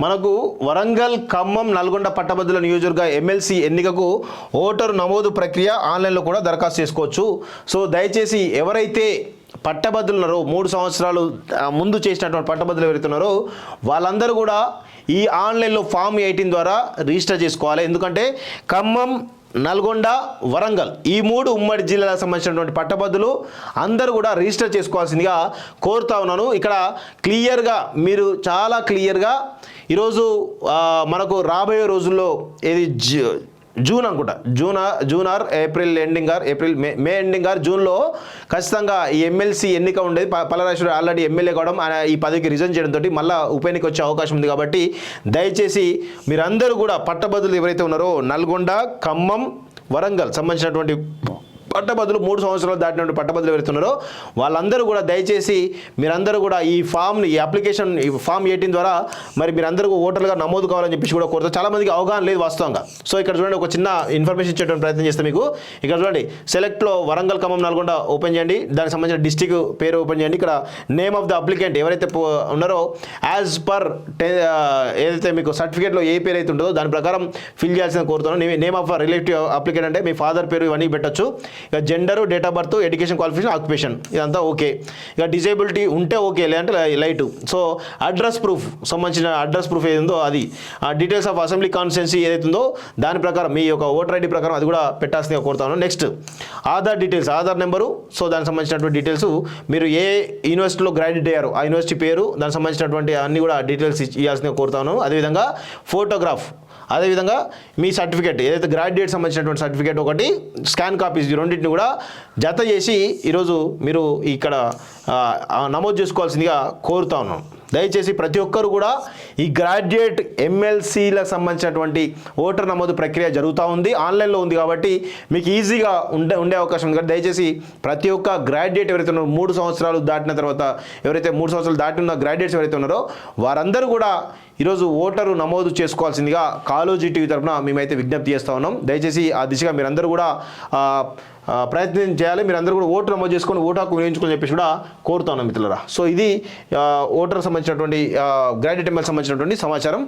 మనకు వరంగల్, ఖమ్మం, నల్గొండ పట్టభద్రుల నియోజకవర్గ ఎమ్మెల్సీ ఎన్నికకు ఓటరు నమోదు ప్రక్రియ ఆన్లైన్లో కూడా దరఖాస్తు చేసుకోవచ్చు. సో దయచేసి ఎవరైతే పట్టభద్రులు ఉన్నారో 3 సంవత్సరాలు ముందు చేసినటువంటి పట్టభద్రులు ఎవరైతున్నారో వాళ్ళందరూ కూడా ఈ ఆన్లైన్లో ఫామ్ 18 ద్వారా రిజిస్టర్ చేసుకోవాలి. ఎందుకంటే ఖమ్మం, నల్గొండ, వరంగల్ ఈ 3 ఉమ్మడి జిల్లాలకు సంబంధించినటువంటి పట్టభద్రులు అందరూ కూడా రిజిస్టర్ చేసుకోవాల్సిందిగా కోరుతా ఉన్నాను. ఇక్కడ క్లియర్గా మీరు చాలా క్లియర్గా ఈరోజు మనకు రాబోయే రోజుల్లో ఏది జూన్ అనుకుంటా, June or April ending or May ending or జూన్లో ఖచ్చితంగా ఈ ఎమ్మెల్సీ ఎన్నిక ఉండేది. పల్లరాజు ఆల్రెడీ ఎమ్మెల్యే కావడం, ఆయన ఈ పదవికి రిజైన్ చేయడంతో మళ్ళీ ఉప ఎన్నిక వచ్చే అవకాశం ఉంది. కాబట్టి దయచేసి మీరందరూ కూడా పట్టభద్రులు ఎవరైతే ఉన్నారో నల్గొండ, ఖమ్మం, వరంగల్ సంబంధించినటువంటి పట్టభద్రులు 3 సంవత్సరాలు దాటినటువంటి పట్టభద్రులు ఎవరుతున్నారో వాళ్ళందరూ కూడా దయచేసి మీరందరూ కూడా ఈ ఫామ్ని, ఈ అప్లికేషన్, ఈ ఫామ్ 18 ద్వారా మరి మీరందరూ ఓటర్లుగా నమోదు కావాలని చెప్పేసి కూడా కోరుతారు. చాలామందికి అవగాహన లేదు వాస్తవంగా. సో ఇక్కడ చూడండి, ఒక చిన్న ఇన్ఫర్మేషన్ ఇచ్చేటువంటి ప్రయత్నం చేస్తాం మీకు. ఇక్కడ చూడండి, సెలెక్ట్లో వరంగల్, ఖమ్మం, నల్గొండ ఓపెన్ చేయండి. దానికి సంబంధించిన డిస్టిక్ పేరు ఓపెన్ చేయండి. ఇక్కడ నేమ్ ఆఫ్ ద అప్లికెంట్ ఎవరైతే ఉన్నారో యాజ్ పర్ ఏదైతే మీకు సర్టిఫికేట్లో ఏ పేరు అయితే ఉంటుందో దాని ప్రకారం ఫిల్ చేయాల్సిన కోరుతున్నాను. నేమ్ ఆఫ్ రిలేటివ్ అప్లికెంట్ అంటే మీ ఫాదర్ పేరు ఇవన్నీ పెట్టచ్చు. ఇక gender, date of birth, education qualification, occupation ఇదంతా ఓకే. ఇక డిజేబిలిటీ ఉంటే ఓకే, లేదంటే లైటు. సో అడ్రస్ ప్రూఫ్ సంబంధించిన అడ్రస్ ప్రూఫ్ ఏదో అది, డీటెయిల్స్ ఆఫ్ అసెంబ్లీ కాన్స్టిట్యున్సీ ఏదైతుందో దాని ప్రకారం మీ యొక్క ఓటర్ ఐడి ప్రకారం అది కూడా పెట్టాల్సిందిగా కోరుతాను. Next Aadhaar details, Aadhaar number. So దానికి సంబంధించినటువంటి డీటెయిల్స్, మీరు ఏ యూనివర్సిటీలో గ్రాడ్యుయేట్ అయ్యారో ఆ యూనివర్సిటీ పేరు, దానికి సంబంధించినటువంటి అన్ని కూడా డీటెయిల్స్ ఇవ్వాల్సిందిగా కోరుతాను. అదేవిధంగా ఫోటోగ్రాఫ్, అదేవిధంగా మీ సర్టిఫికేట్ ఏదైతే గ్రాడ్యుయేట్ సంబంధించినటువంటి సర్టిఫికేట్ ఒకటి, స్కాన్ కాపీస్, ఈ రెండింటిని కూడా జత చేసి ఈరోజు మీరు ఇక్కడ నమోదు చేసుకోవాల్సిందిగా కోరుతా ఉన్నాను. దయచేసి ప్రతి ఒక్కరు కూడా ఈ గ్రాడ్యుయేట్ ఎమ్మెల్సీలకు సంబంధించినటువంటి ఓటర్ నమోదు ప్రక్రియ జరుగుతూ ఉంది, ఆన్లైన్లో ఉంది. కాబట్టి మీకు ఈజీగా ఉండే అవకాశం ఉంది. కాబట్టి దయచేసి ప్రతి ఒక్క గ్రాడ్యుయేట్ ఎవరైతే ఉన్నారో 3 సంవత్సరాలు దాటిన తర్వాత ఎవరైతే 3 సంవత్సరాలు దాటిన గ్రాడ్యుయేట్స్ ఎవరైతే ఉన్నారో వారందరూ కూడా ఈరోజు ఓటరు నమోదు చేసుకోవాల్సిందిగా కాలోజీ టీవీ తరఫున మేమైతే విజ్ఞప్తి చేస్తూ ఉన్నాం. దయచేసి ఆ దిశగా మీరందరూ కూడా ప్రయత్నం చేయాలి. మీరందరూ కూడా ఓటు నమోదు చేసుకొని ఓటు హక్కు వినియోగించుకోని చెప్పేసి కూడా కోరుతా ఉన్నాం మిత్రులారా. సో ఇది ఓటర్ సంబంధించినటువంటి గ్రాడ్యుయేట్ ఎమ్మెల్యే సంబంధించినటువంటి సమాచారం.